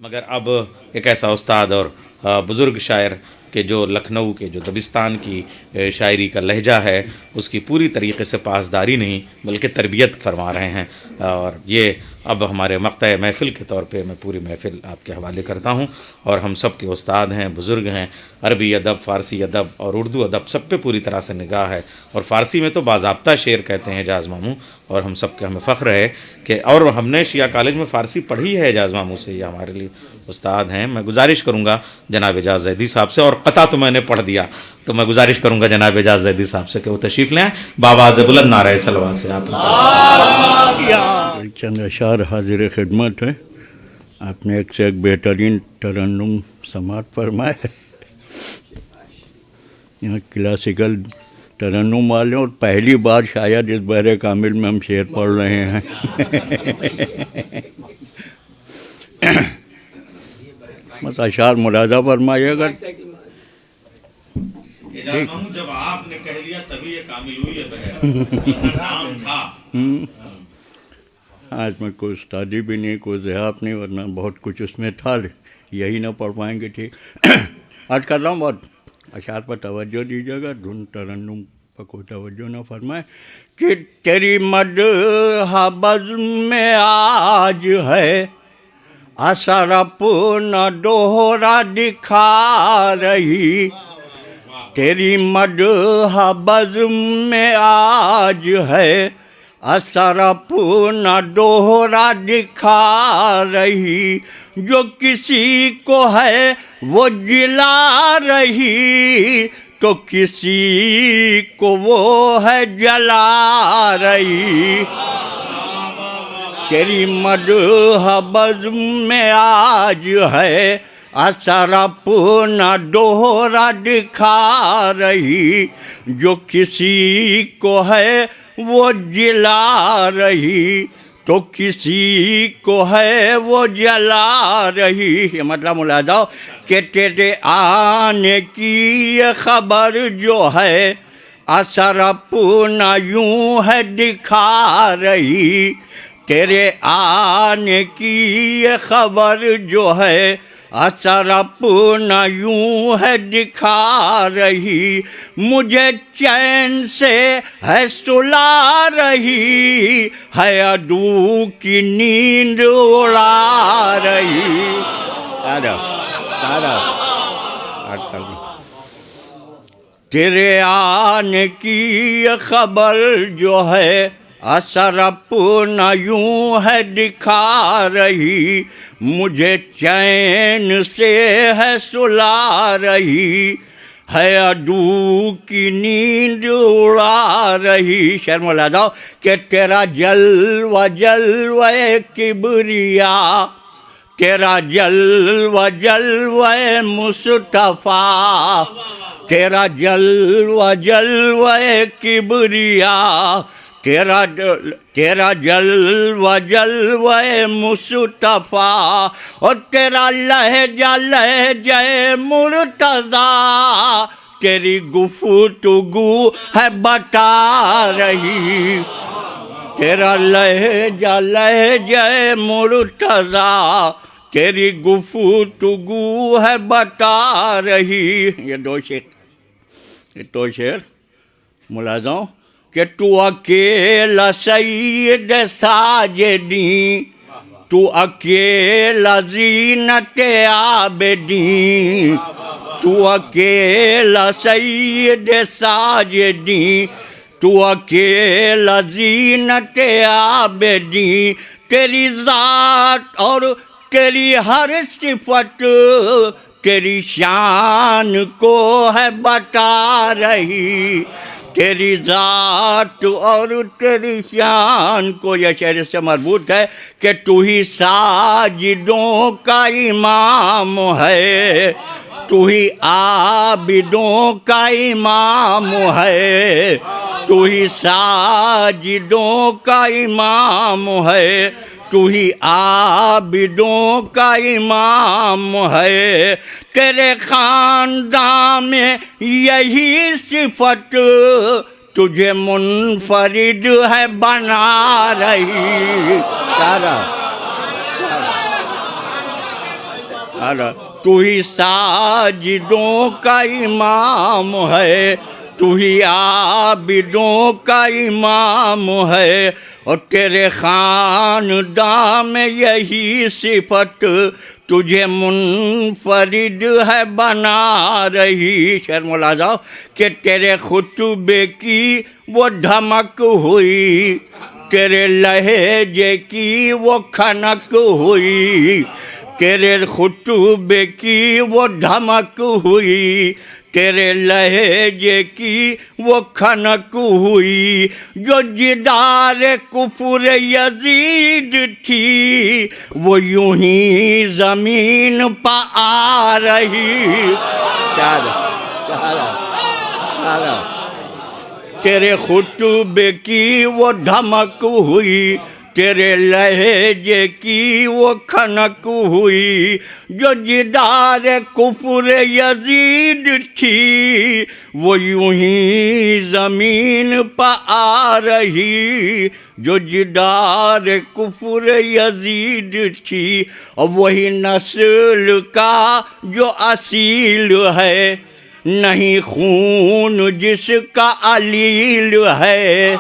मगर अब एक ऐसा उस्ताद और बुज़ुर्ग शायर के जो लखनऊ के जो दबिस्तान की शायरी का लहजा है उसकी पूरी तरीके से पासदारी नहीं बल्कि तरबियत फरमा रहे हैं। और ये अब हमारे मक़ता महफ़िल के तौर पे मैं पूरी महफ़िल आपके हवाले करता हूँ। और हम सब के उस्ताद हैं, बुज़ुर्ग हैं, अरबी अदब, फ़ारसी अदब और उर्दू अदब सब पे पूरी तरह से निगाह है। और फ़ारसी में तो बाज़ाब्ता शेर कहते हैं एजाज़ मामू, और हम सब के हमें फ़ख्र है कि और हमने शिया कॉलेज में फ़ारसी पढ़ी है एजाज़ मामू से, ये हमारे लिए उस्ताद हैं। मैं गुजारिश करूँगा जनाब एजाज़ ज़ैदी साहब से, और क़ता तो मैंने पढ़ दिया, तो मैं गुजारिश करूँगा जनाब एजाज़ ज़ैदी साहब से कि वो तशरीफ़ लें बावाज़ बुलंद नारे सलवा से। आप चंद अशार हाजिर खिदमत है। आपने एक से एक बेहतरीन तरन्नुम समात फरमाए। यहाँ क्लासिकल तरन्नुम वाले, और पहली बार शायद इस बहरे कामिल में हम शेर पढ़ रहे हैं। बस अशार मुलादा फरमाइएगा। जब आपने कह लिया तभी ये कामिल हुई है। नाम था। आज में कोई उस्तादी भी नहीं, कोई ज़िहाफ नहीं, वरना बहुत कुछ उसमें था, यही ना पढ़ पाएंगे। ठीक आज कर रहा हूँ, बहुत अशार पर तवज्जो दीजिएगा, धुन तरन्नुम पर कोई तवज्जो ना फरमाए। कि तेरी मदहबज़ में आज है असर अपना दोहरा दिखा रही। तेरी मदहबज़ में आज है असर अपना दोहरा दिखा रही। जो किसी को है वो जिला रही, तो किसी को वो है जला रही। तेरी मदहबज़ में आज है असर अपना दोहरा दिखा रही। जो किसी को है वो जिला रही, तो किसी को है वो जला रही। ये मतलब मुलादा कि तेरे आने की ये खबर जो है असर अपना यूं है दिखा रही। तेरे आने की ये खबर जो है असर अपना यूं है दिखा रही। मुझे चैन से है सुला रही, है अदू की नींद उड़ा रही। तेरे आने की ये खबर जो है असर अपना यूं है दिखा रही। मुझे चैन से है सुला रही, है अदू की नींद उड़ा रही। शेर मुलादा कि तेरा जलवा जलवा किबरिया, तेरा जलवा जलवा मुस्तफ़ा, तेरा जलवा जलवा किबरिया, तेरा जलवा जलवा मुस्तफ़ा, और तेरा लहजा लहजा मुर्तज़ा, तेरी गुफ्तगू है बता रही। तेरा लहजा लहजा मुर्तज़ा, तेरी गुफ्तगू है बता रही। ये दो शेर मुलाज़ों कि तू अकेला सैयद साजिदी, तू अकेला ज़ीनत आबिदी, तू अकेला सैयद साजिदी, तू अकेला ज़ीनत आबिदी। तेरी ज़ात और तेरी हर सिफत तेरी शान को है बता रही। तेरी ज़ात और तेरी शान को, यह शेर से मरबूत है कि तू ही साजिदों का इमाम है, तू ही आबिदों का इमाम है, तू ही साजिदों का इमाम है, तू ही आबिदों का इमाम है। तेरे खानदान में यही सिफत तुझे मुनफरिद है बना रही। अरे तू ही साजिदों का इमाम है, तू ही आबिदों का इमाम है, और तेरे खानदान में यही सिफत तुझे मुनफरिद है बना रही। शेर मौला जाओ कि तेरे खुतबे की वो धमक हुई, तेरे लहजे की वो खनक हुई, तेरे खुतबे की वो धमक हुई, तेरे लहजे की वो खनक हुई, जो जिदार कुफर यजीद थी वो यूं ही जमीन पर आ रही। तेरे खुतबे की वो धमक हुई, तेरे लहजे की वो खनक हुई, जो जिदार कुफर यजीद थी वो यूं ही जमीन पर आ रही, जो जिदार कुफर यजीद थी। और वही नस्ल का जो असील है, नहीं खून जिसका अलील है,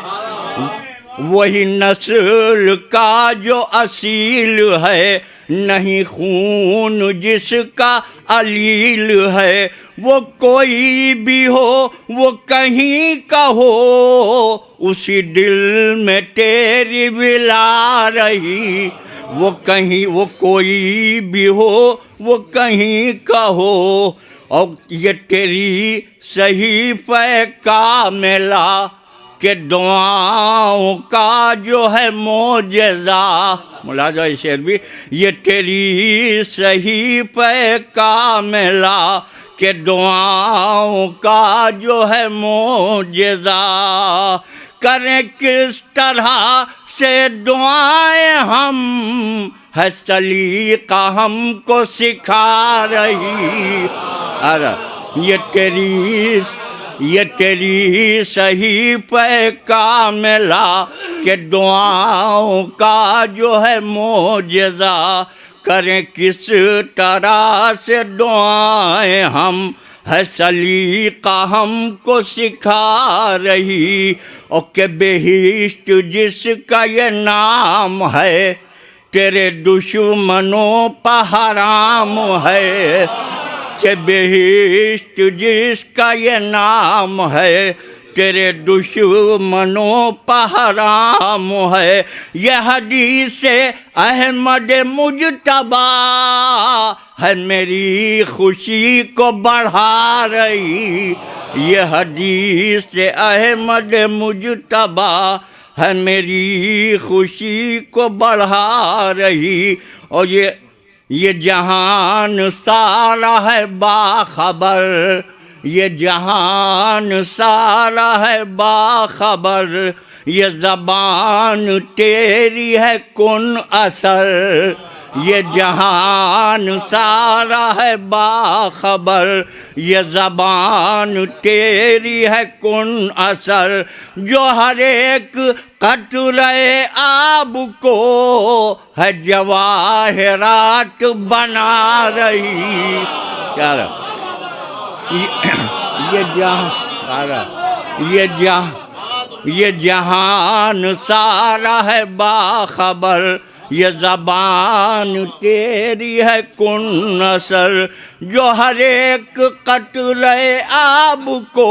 वही नस्ल का जो असील है, नहीं खून जिसका अलील है। वो कोई भी हो वो कहीं का हो, उसी दिल में तेरी विला रही। वो कहीं, वो कोई भी हो वो कहीं का हो, और ये तेरी सहीफ़े कामिला के दुआओं का जो है मोजज़ा। मुलाजा शेर भी, ये तेरी सहीफ़े कामिला के दुआओं का जो है मोजज़ा। करें किस तरह से दुआएं हम, है सलीका हमको सिखा रही। अरे ये तेरी सहीफ़े कामिला के दुआओं का जो है मोजज़ा। करें किस तरह से दुआएं हम, है सलीका हमको सिखा रही। और के बेहिश्त जिसका ये नाम है, तेरे दुश्मनों पर हराम है। के बेहिश्त जिसका ये नाम है, तेरे दुश्मनों पर हराम है। ये हदीस अहमद मुजतबा है, मेरी खुशी को बढ़ा रही। ये हदीस अहमद मुजतबा है, मेरी खुशी को बढ़ा रही। और ये जहान सारा है बाखबर, ये जहान सारा है बाखबर। ये ज़बान तेरी है कुन असर, ये जहान सारा है बाखबर। ये ज़बान तेरी है कुन असर, जो हर एक कतरे आब को है जवाहरात बना रही। क्या ये जहान सारा है बाखबर। ये ज़बान तेरी है कुन असर, जो हर एक कतरे आब को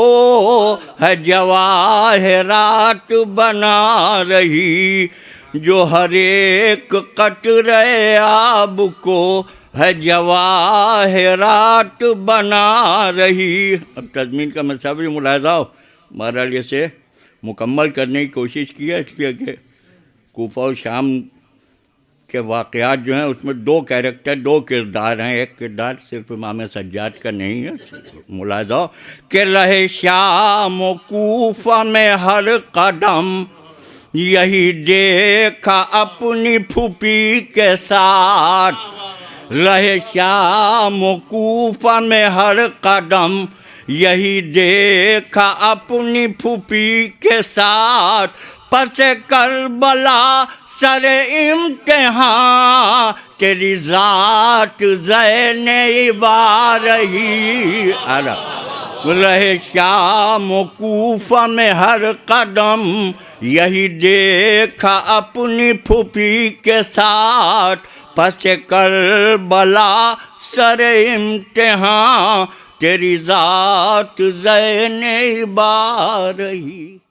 है जवाहरात बना रही। जो हर एक कतरे आब को है जवाहरात बना रही। अब तज़मीन का मसला मुलाहिज़ा बहरहाल से मुकम्मल करने की कोशिश की है, इसलिए कि कूफा और शाम के वाक़यात जो हैं उसमें दो कैरेक्टर, दो किरदार हैं। एक किरदार सिर्फ इमाम सज्जाद का नहीं है। मुलाहिज़ा कि रहे शाम कूफा में हर कदम, यही देखा अपनी फूफी के साथ। रहे शाम कूफा में हर कदम, यही देखा अपनी फूफी के साथ। पस करबला सर इम्तिहान तेरी ज़ात ज़ैनेबा रही। अरे रहे शाम कूफा में हर कदम, यही देखा अपनी फूफी के साथ, पस करबला सर इम्तिहान तेरी ज़ात ज़ैनेबा रही।